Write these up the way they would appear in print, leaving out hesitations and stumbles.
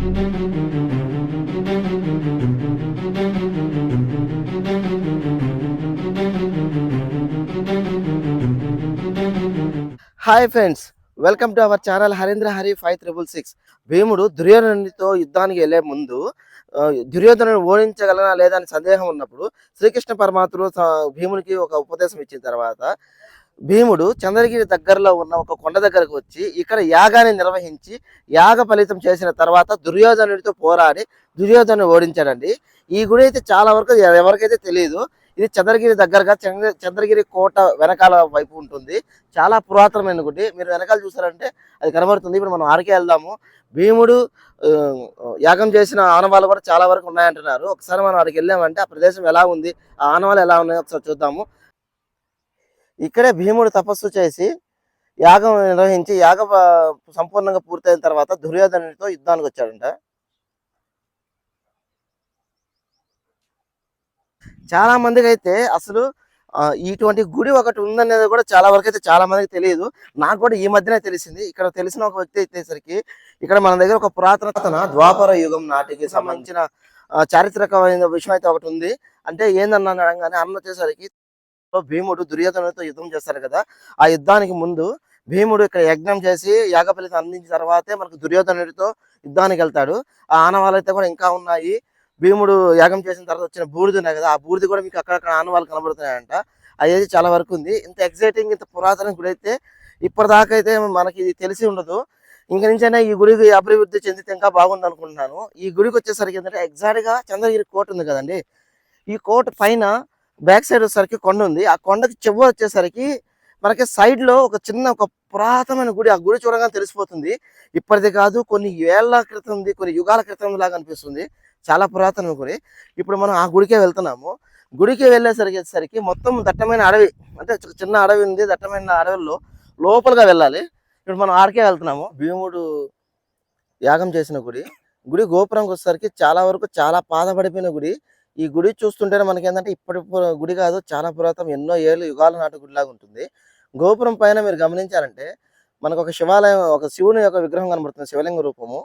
Hi friends, welcome to our channel Harindra Hari 5366. భీముడు దుర్యోధనుడితో యుద్ధానికి వెళ్లే ముందు దుర్యోధనుని ఓడించగలనా లేదా అని సందేహం ఉన్నప్పుడు శ్రీకృష్ణ పరమాత్ముడు భీమునికి ఒక ఉపదేశం ఇచ్చిన తర్వాత భీముడు చంద్రగిరి దగ్గరలో ఉన్న ఒక కొండ దగ్గరకు వచ్చి ఇక్కడ యాగాన్ని నిర్వహించి యాగ ఫలితం చేసిన తర్వాత దుర్యోధనుడితో పోరాడి దుర్యోధను ఓడించాడండి. ఈ గుడి అయితే చాలా వరకు ఎవరికైతే తెలియదు. ఇది చంద్రగిరి దగ్గరగా చంద్రగిరి కోట వెనకాల వైపు ఉంటుంది. చాలా పురాతనమైన గుడి. మీరు వెనకాల చూసారంటే అది కనబడుతుంది. ఇప్పుడు మనం ఆడికే వెళ్దాము. భీముడు యాగం చేసిన ఆనవాళ్ళు కూడా చాలా వరకు ఉన్నాయంటున్నారు. ఒకసారి మనం అక్కడికి వెళ్ళామంటే ఆ ప్రదేశం ఎలా ఉంది, ఆ ఆనవాళ్ళు ఎలా ఉన్నాయో ఒకసారి చూద్దాము. ఇక్కడే భీముడు తపస్సు చేసి యాగం నిర్వహించి సంపూర్ణంగా పూర్తయిన తర్వాత దుర్యోధనుడితో యుద్ధానికి వచ్చాడంట. చాలా మందికి అయితే అసలు ఇటువంటి గుడి ఒకటి ఉందనేది కూడా చాలా వరకు అయితే చాలా మందికి తెలియదు. నాకు కూడా ఈ మధ్యనే తెలిసింది. ఇక్కడ తెలిసిన ఒక వ్యక్తి అయితేసరికి ఇక్కడ మన దగ్గర ఒక పురాతన ద్వాపర యుగం నాటికి సంబంధించిన చారిత్రకమైన విషయం అయితే ఒకటి ఉంది. అంటే ఏందన్నా అనగానే అన్న వచ్చేసరికి భీముడు దుర్యోధనుడితో యుద్ధం చేస్తారు కదా, ఆ యుద్ధానికి ముందు భీముడు ఇక్కడ యజ్ఞం చేసి యాగ ఫలితం అందించిన తర్వాతే మనకు దుర్యోధనుడితో యుద్ధానికి వెళ్తాడు. ఆ ఆనవాళ్ళు అయితే కూడా ఇంకా ఉన్నాయి. భీముడు యాగం చేసిన తర్వాత వచ్చిన బూడిద ఉన్నాయి కదా, ఆ బూడిద కూడా మీకు అక్కడక్కడ ఆనవాళ్ళు కనబడుతున్నాయంట. అది చాలా వరకు ఉంది. ఇంత ఎగ్జైటింగ్, ఇంత పురాతన గుడి అయితే ఇప్పటిదాకా అయితే మనకి ఇది తెలిసి ఉండదు. ఇంక నుంచైనా ఈ గుడికి అభివృద్ధి చెందితే ఇంకా బాగుంది అనుకుంటున్నాను. ఈ గుడికి వచ్చేసరికి ఏంటంటే ఎగ్జాక్ట్గా చంద్రగిరి కోట ఉంది కదండి, ఈ కోట పైన బ్యాక్ సైడ్ వచ్చేసరికి కొండ ఉంది. ఆ కొండకి చివరి వచ్చేసరికి మనకి సైడ్ లో ఒక చిన్న ఒక పురాతనమైన గుడి. ఆ గుడి చూడగానే తెలిసిపోతుంది ఇప్పటిది కాదు, కొన్ని ఏళ్ల క్రితం ఉంది, కొన్ని యుగాల క్రితం లాగా అనిపిస్తుంది. చాలా పురాతన గుడి. ఇప్పుడు మనం ఆ గుడికే వెళ్తున్నాము. గుడికి వెళ్ళేసరికి మొత్తం దట్టమైన అడవి, అంటే చిన్న అడవి ఉంది. దట్టమైన అడవిలో లోపలగా వెళ్ళాలి. ఇప్పుడు మనం ఆడికే వెళ్తున్నాము. భీముడు యాగం చేసిన గుడి. గుడి గోపురంకి వచ్చేసరికి చాలా వరకు చాలా పాతబడిపోయిన గుడి. ఈ గుడి చూస్తుంటేనే మనకి ఏంటంటే ఇప్పటి గుడి కాదు, చాలా పురాతనం, ఎన్నో ఏళ్ళు యుగాల నాటి గుడిలాగా ఉంటుంది. గోపురం పైన మీరు గమనించారంటే మనకు ఒక శివాలయం, ఒక శివుని యొక్క విగ్రహం కనబడుతుంది, శివలింగ రూపము.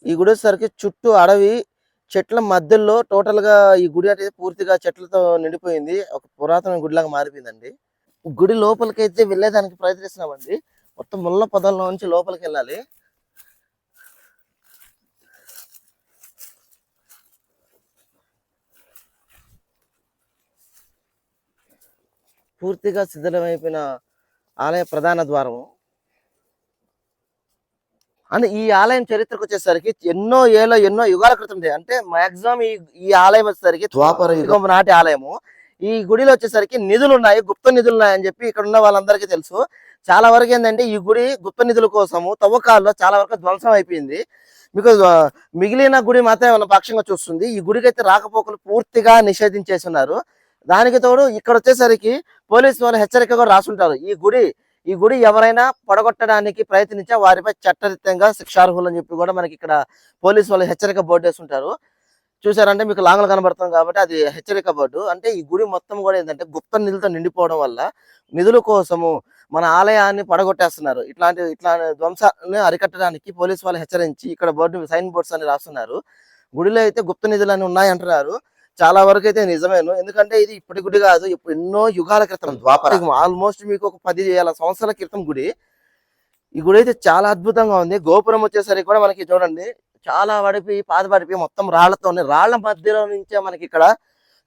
ఈ గుడి వచ్చేసరికి చుట్టూ అడవి, చెట్ల మధ్యలో టోటల్ గా ఈ గుడి అనేది పూర్తిగా చెట్లతో నిండిపోయింది. ఒక పురాతన గుడిలాగా మారిపోయిందండి. గుడి లోపలికి అయితే వెళ్ళేదానికి ప్రయత్నిస్తున్నామండి. మొత్తం ముళ్ళ పొదల్లో నుంచి లోపలికి వెళ్ళాలి. పూర్తిగా శిథిలమైపోయిన ఆలయ ప్రధాన ద్వారము. అంటే ఈ ఆలయం చరిత్రకు వచ్చేసరికి ఎన్నో యుగాల క్రితం, అంటే మాక్సిమం ఈ ఆలయం వచ్చేసరికి ద్వాపర యుగం నాటి ఆలయము. ఈ గుడిలో వచ్చేసరికి నిధులు ఉన్నాయి, గుప్త నిధులు ఉన్నాయని చెప్పి ఇక్కడ ఉన్న వాళ్ళందరికీ తెలుసు. చాలా వరకు ఏంటంటే ఈ గుడి గుప్త నిధుల కోసము తవ్వకాల్లో చాలా వరకు ధ్వంసం అయిపోయింది. మీకు మిగిలిన గుడి మాత్రమే మన పక్షంగా చూస్తుంది. ఈ గుడికి అయితే రాకపోకలు పూర్తిగా నిషేధించేసి ఉన్నారు. దానికి తోడు ఇక్కడ వచ్చేసరికి పోలీసు వాళ్ళు హెచ్చరిక కూడా రాసుంటారు. ఈ గుడి ఎవరైనా పడగొట్టడానికి ప్రయత్నించా వారిపై చట్టరీత్యంగా శిక్షార్హులు అని చెప్పి కూడా మనకి ఇక్కడ పోలీసు వాళ్ళు హెచ్చరిక బోర్డు వేస్తుంటారు. చూసారంటే మీకు లాంగ్లో కనబడుతుంది కాబట్టి అది హెచ్చరిక బోర్డు. అంటే ఈ గుడి మొత్తం కూడా ఏంటంటే గుప్త నిధులతో నిండిపోవడం వల్ల నిధుల కోసము మన ఆలయాన్ని పడగొట్టేస్తున్నారు. ఇట్లాంటి ధ్వంసాన్ని అరికట్టడానికి పోలీసు వాళ్ళు హెచ్చరించి ఇక్కడ బోర్డు, సైన్ బోర్డ్స్ అని రాస్తున్నారు. గుడిలో అయితే గుప్త నిధులు అని ఉన్నాయంటున్నారు. చాలా వరకు అయితే నిజమేను. ఎందుకంటే ఇది ఇప్పటి గుడి కాదు, ఇప్పుడు ఎన్నో యుగాల క్రితం, ఆల్మోస్ట్ మీకు ఒక 10,000 సంవత్సరాల క్రితం గుడి. ఈ గుడి అయితే చాలా అద్భుతంగా ఉంది. గోపురం వచ్చేసరికి కూడా మనకి చూడండి చాలా పాతబడిపోయి మొత్తం రాళ్లతో, రాళ్ల మధ్యలో నుంచే మనకి ఇక్కడ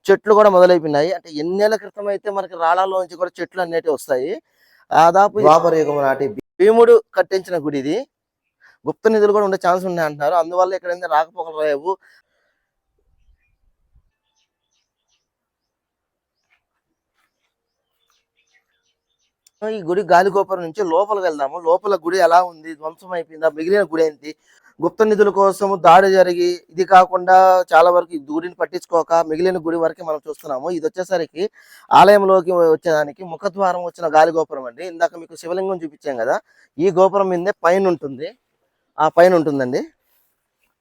చెట్లు కూడా మొదలైపోయినాయి. అంటే ఎన్నేళ్ల క్రితం అయితే మనకి రాళ్లలో నుంచి కూడా చెట్లు అనేటివి వస్తాయి. దాదాపు ద్వాపర యుగం నాటి భీముడు కట్టించిన గుడి ఇది. గుప్త నిధులు కూడా ఉండే ఛాన్స్ ఉన్నాయి అంటున్నారు. అందువల్ల ఇక్కడ రాకపోకలు లేవు. ఈ గుడి గాలి గోపురం నుంచి లోపలికి వెళ్దాము. లోపల గుడి ఎలా ఉంది, ధ్వంసం అయిపోయిందా, మిగిలిన గుడి ఏంటి, గుప్త నిధుల కోసం దాడి జరిగి ఇది కాకుండా చాలా వరకు ఈ గుడిని పట్టించుకోక మిగిలిన గుడి వరకే మనం చూస్తున్నాము. ఇది వచ్చేసరికి ఆలయంలోకి వచ్చేదానికి ముఖద్వారం వచ్చిన గాలి గోపురం అండి. ఇందాక మీకు శివలింగం చూపించాం కదా, ఈ గోపురం మీదే పైన ఉంటుంది, ఆ పైన ఉంటుందండి.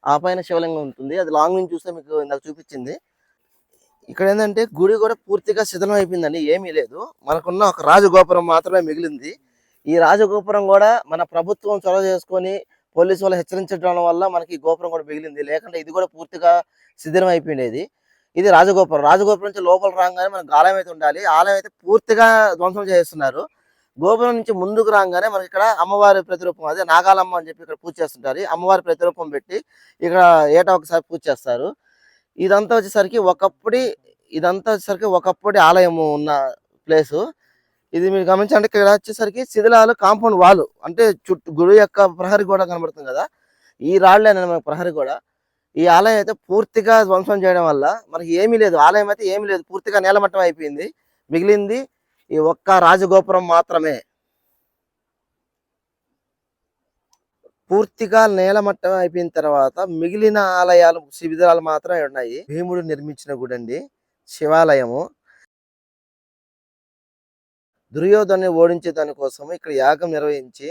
ఆ పైన శివలింగం ఉంటుంది. అది లాంగ్ నుంచి చూస్తే మీకు ఇందాక చూపించింది. ఇక్కడ ఏంటంటే గుడి కూడా పూర్తిగా శిథిలం అయిపోయిందండి, ఏమీ లేదు. మనకున్న ఒక రాజగోపురం మాత్రమే మిగిలింది. ఈ రాజగోపురం కూడా మన ప్రభుత్వం చొరవ చేసుకొని పోలీసు వాళ్ళు హెచ్చరించడం వల్ల మనకి ఈ గోపురం కూడా మిగిలింది. లేకుంటే ఇది కూడా పూర్తిగా శిథిలం అయిపోయిండేది. ఇది రాజగోపురం. రాజగోపురం నుంచి లోపల రాగానే మనకు ఆలయం అయితే ఉండాలి. ఆలయం అయితే పూర్తిగా ధ్వంసం చేస్తున్నారు. గోపురం నుంచి ముందుకు రాగానే మనకి ఇక్కడ అమ్మవారి ప్రతిరూపం, అదే నాగాలమ్మ అని చెప్పి ఇక్కడ పూజ చేస్తుంటారు. అమ్మవారి ప్రతిరూపం పెట్టి ఇక్కడ ఏటా ఒకసారి పూజ చేస్తారు. ఇదంతా వచ్చేసరికి ఒకప్పటి ఆలయము ఉన్న ప్లేసు. ఇది మీరు గమనించండి, ఇక్కడ వచ్చేసరికి శిథిలాలు, కాంపౌండ్ వాల్, అంటే చుట్టూ గుడి యొక్క ప్రహరీ గోడ కనబడుతుంది కదా, ఈ రాళ్ళేన మన ప్రహరీ గోడ. ఈ ఆలయం అయితే పూర్తిగా ధ్వంసం చేయడం వల్ల మనకి ఏమీ లేదు. ఆలయం అయితే ఏమీ లేదు, పూర్తిగా నేలమట్టం అయిపోయింది. మిగిలింది ఈ ఒక్క రాజగోపురం మాత్రమే. పూర్తిగా నేలమట్టం అయిపోయిన తర్వాత మిగిలిన ఆలయాలు, శిబిరాలు మాత్రమే ఉన్నాయి. భీముడు నిర్మించిన గుడి అండి, శివాలయము. దుర్యోధను ఓడించే దానికోసం ఇక్కడ యాగం నిర్వహించి,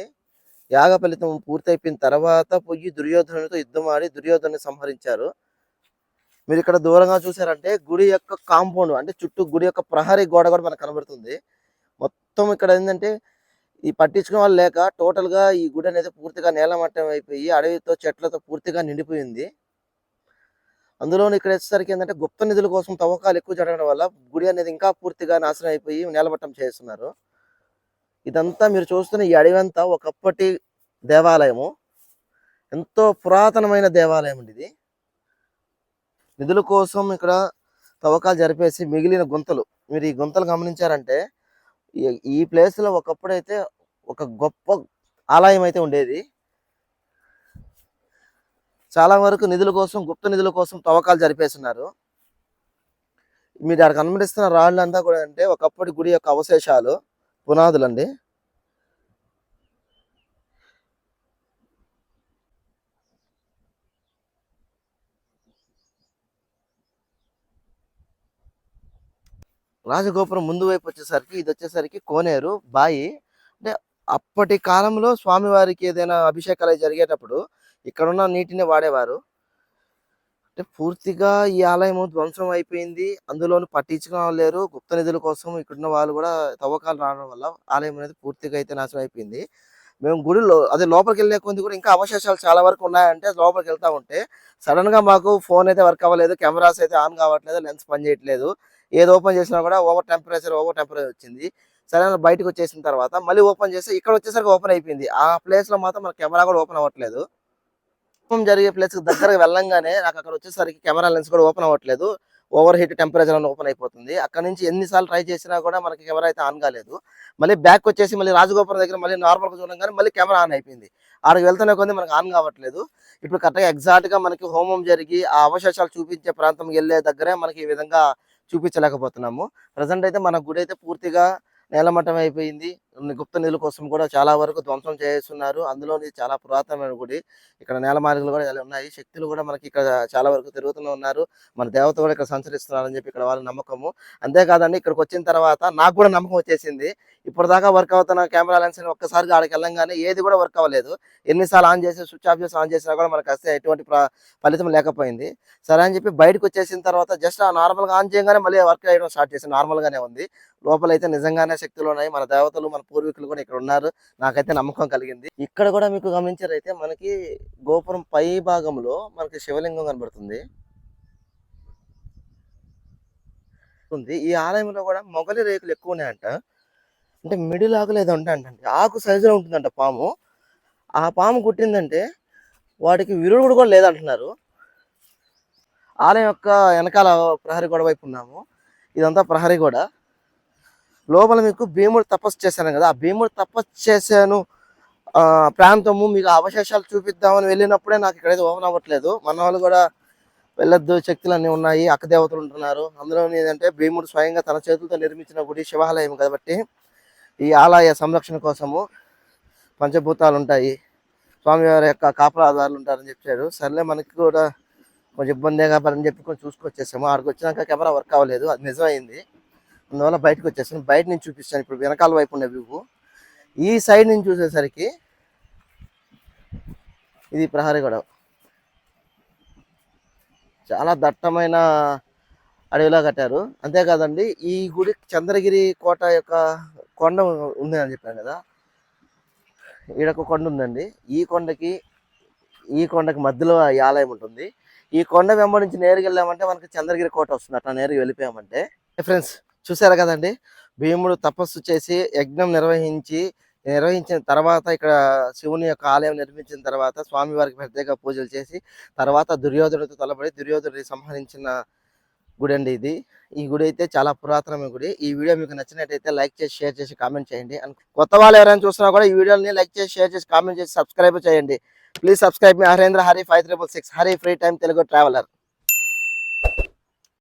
యాగ ఫలితం పూర్తయిపోయిన తర్వాత పోయి దుర్యోధనుడితో యుద్ధం ఆడి దుర్యోధను సంహరించారు. మీరు ఇక్కడ దూరంగా చూసారంటే గుడి యొక్క కాంపౌండ్, అంటే చుట్టూ గుడి యొక్క ప్రహరీ గోడ కూడా మనకు కనబడుతుంది. మొత్తం ఇక్కడ ఏంటంటే ఈ పట్టించుకునే వాళ్ళు లేక టోటల్ గా ఈ గుడి అనేది పూర్తిగా నేలమట్టం అయిపోయి అడవితో చెట్లతో పూర్తిగా నిండిపోయింది. అందులోని ఇక్కడ వచ్చేసరికి ఏంటంటే గుప్త నిధుల కోసం తవ్వకాలు ఎక్కువ జరగడం వల్ల గుడి అనేది ఇంకా పూర్తిగా నాశనం అయిపోయి నేలమట్టం చేస్తున్నారు. ఇదంతా మీరు చూస్తున్న ఈ అడవి అంతా ఒకప్పటి దేవాలయము, ఎంతో పురాతనమైన దేవాలయం అండి ఇది. నిధుల కోసం ఇక్కడ తవ్వకాలు జరిపేసి మిగిలిన గుంతలు, మీరు ఈ గుంతలు గమనించారంటే ఈ ప్లేస్ లో ఒకప్పుడైతే ఒక గొప్ప ఆలయం అయితే ఉండేది. చాలా వరకు నిధుల కోసం, గుప్త నిధుల కోసం తవ్వకాలు జరిపేస్తున్నారు. మీరు అక్కడ కనబడిస్తున్న రాళ్ళంతా కూడా అంటే ఒకప్పటి గుడి యొక్క అవశేషాలు, పునాదులండి. రాజగోపురం ముందు వైపు వచ్చేసరికి ఇది వచ్చేసరికి కోనేరు బాయి. అంటే అప్పటి కాలంలో స్వామివారికి ఏదైనా అభిషేకాలు జరిగేటప్పుడు ఇక్కడున్న నీటిని వాడేవారు. అంటే పూర్తిగా ఈ ఆలయం ధ్వంసం అయిపోయింది. అందులోను పట్టించుకున్న వాళ్ళు లేరు. గుప్త నిధుల కోసం ఇక్కడున్న వాళ్ళు కూడా తవ్వకాలు రావడం వల్ల ఆలయం అనేది పూర్తిగా అయితే నాశనం అయిపోయింది. మేము గుడిలో అదే లోపలికి వెళ్ళే కొద్ది కూడా ఇంకా అవశేషాలు చాలా వరకు ఉన్నాయంటే లోపలికి వెళ్తా ఉంటే సడన్ గా మాకు ఫోన్ అయితే వర్క్ అవ్వలేదు, కెమెరాస్ అయితే ఆన్ కావట్లేదు, లెన్స్ పని చేయట్లేదు. ఏది ఓపెన్ చేసినా కూడా ఓవర్ టెంపరేచర్ వచ్చింది. సరే బయటకు వచ్చేసిన తర్వాత మళ్ళీ ఓపెన్ చేస్తే ఇక్కడ వచ్చేసరికి ఓపెన్ అయిపోయింది. ఆ ప్లేస్ లో మాత్రం మన కెమెరా కూడా ఓపెన్ అవ్వట్లేదు. జరిగే ప్లేస్ దగ్గరకు వెళ్ళంగానే నాకు అక్కడ వచ్చేసరికి కెమెరా లెన్స్ కూడా ఓపెన్ అవ్వట్లేదు. ఓవర్ హీట్ టెంపరేచర్ అని ఓపెన్ అయిపోతుంది. అక్కడ నుంచి ఎన్నిసార్లు ట్రై చేసినా కూడా మనకి కెమెరా అయితే ఆన్ కాలేదు. మళ్ళీ బ్యాక్ వచ్చేసి మళ్ళీ రాజగోపురం దగ్గర మళ్ళీ నార్మల్గా చూడగానే మళ్ళీ కెమెరా ఆన్ అయిపోయింది. ఆడికి వెళ్తున్న కొద్ది మనకు ఆన్ కావట్లేదు. ఇప్పుడు కరెక్ట్గా ఎగ్జాక్ట్గా మనకి హోమం జరిగి ఆ అవశేషాలు చూపించే ప్రాంతం వెళ్ళే దగ్గరే మనకి ఈ విధంగా చూపించలేకపోతున్నాము. ప్రజెంట్ అయితే మన గుడి అయితే పూర్తిగా నేలమట్టం అయిపోయింది. గుప్త నిధుల కోసం కూడా చాలా వరకు ధ్వంసం చేస్తున్నారు. అందులోని చాలా పురాతనమైన గుడి. ఇక్కడ నేల మార్గాలు కూడా ఉన్నాయి. శక్తులు కూడా మనకి ఇక్కడ చాలా వరకు తిరుగుతూనే ఉన్నారు. మన దేవత కూడా ఇక్కడ సంచరిస్తున్నారని చెప్పి ఇక్కడ వాళ్ళ నమ్మకము. అంతేకాదండి, ఇక్కడికి వచ్చిన తర్వాత నాకు కూడా నమ్మకం వచ్చేసింది. ఇప్పుడు దాకా వర్క్ అవుతున్న కెమెరా లెన్స్ ఒక్కసారిగా ఆడికి వెళ్ళంగానే ఏది కూడా వర్క్ అవ్వలేదు. ఎన్నిసార్లు ఆన్ చేసి స్విచ్ ఆఫ్ చేసి ఆన్ చేసినా కూడా మనకు అసలు ఎటువంటి ఫలితం లేకపోయింది. సరే అని చెప్పి బయటకు వచ్చేసిన తర్వాత జస్ట్ ఆ నార్మల్గా ఆన్ చేయగానే మళ్ళీ వర్క్ చేయడం స్టార్ట్ చేసి నార్మల్గానే ఉంది. లోపలైతే నిజంగానే శక్తులు ఉన్నాయి. మన దేవతలు, మన పూర్వీకులు కూడా ఇక్కడ ఉన్నారు. నాకైతే నమ్మకం కలిగింది. ఇక్కడ కూడా మీకు గమనించారైతే మనకి గోపురం పై భాగంలో మనకి శివలింగం కనబడుతుంది. ఈ ఆలయంలో కూడా మొగలి రేకులు ఎక్కువ ఉన్నాయంట. అంటే మిడిల్ ఆకులు ఏదో ఉంటాయంటండి, ఆకు సైజులో ఉంటుందంట పాము. ఆ పాము కుట్టిందంటే వాటికి విరుగుడు కూడా లేదంటున్నారు. ఆలయం యొక్క వెనకాల ప్రహరీ గోడ వైపు ఉన్నాము. ఇదంతా ప్రహరీ గోడ. లోపల మీకు భీముడు తపస్సు చేశాను కదా, ఆ భీముడు తపస్సు చేశాను ప్రాంతము మీకు అవశేషాలు చూపిద్దామని వెళ్ళినప్పుడే నాకు ఇక్కడైతే ఓపెన్ అవ్వట్లేదు. మన వాళ్ళు కూడా వెళ్ళొద్దు, శక్తులు అన్నీ ఉన్నాయి, అక్క దేవతలు ఉంటున్నారు. అందులో ఏంటంటే భీముడు స్వయంగా తన చేతులతో నిర్మించిన గుడి శివాలయం కాబట్టి ఈ ఆలయ సంరక్షణ కోసము పంచభూతాలు ఉంటాయి, స్వామివారి యొక్క కాపలాదారులు ఉంటారని చెప్పారు. సర్లే మనకి కూడా కొంచెం ఇబ్బందే కాబట్టి చెప్పి కొంచెం చూసుకొచ్చేసాము. ఆడికి వచ్చినాక కెమెరా వర్క్ అవ్వలేదు, అది నిజమైంది. అందువల్ల బయటకు వచ్చేసాను. బయట నుంచి చూపిస్తాను ఇప్పుడు వెనకాల వైపు ఉండే వ్యూ. ఈ సైడ్ నుంచి చూసేసరికి ఇది ప్రహరీ గొడవ. చాలా దట్టమైన అడవిలా కట్టారు. అంతేకాదండి, ఈ గుడి చంద్రగిరి కోట యొక్క కొండ ఉంది అని చెప్పాను కదా, ఈడొక కొండ ఉందండి. ఈ కొండకి ఈ కొండకి మధ్యలో ఈ ఆలయం ఉంటుంది. ఈ కొండ వెంబడించి నేరుగా వెళ్ళామంటే మనకి చంద్రగిరి కోట వస్తుంది. అట్లా నేరుగా వెళ్ళిపోయామంటే ఫ్రెండ్స్ చూసారు కదండి, భీముడు తపస్సు చేసి యజ్ఞం నిర్వహించిన తర్వాత ఇక్కడ శివుని యొక్క ఆలయం నిర్మించిన తర్వాత స్వామివారికి ప్రత్యేక పూజలు చేసి తర్వాత దుర్యోధనుడితో తలబడి దుర్యోధనుడిని సంహరించిన గుడి అండి ఇది. ఈ గుడి అయితే చాలా పురాతనమైన గుడి. ఈ వీడియో మీకు నచ్చినట్టయితే లైక్ చేసి షేర్ చేసి కామెంట్ చేయండి. కొత్త వాళ్ళు ఎవరైనా చూస్తున్నా కూడా ఈ వీడియోని లైక్ చేసి షేర్ చేసి కామెంట్ చేసి సబ్స్క్రైబ్ చేయండి. Please subscribe me Harendra Hari 5366 Hari free time Telugu traveller.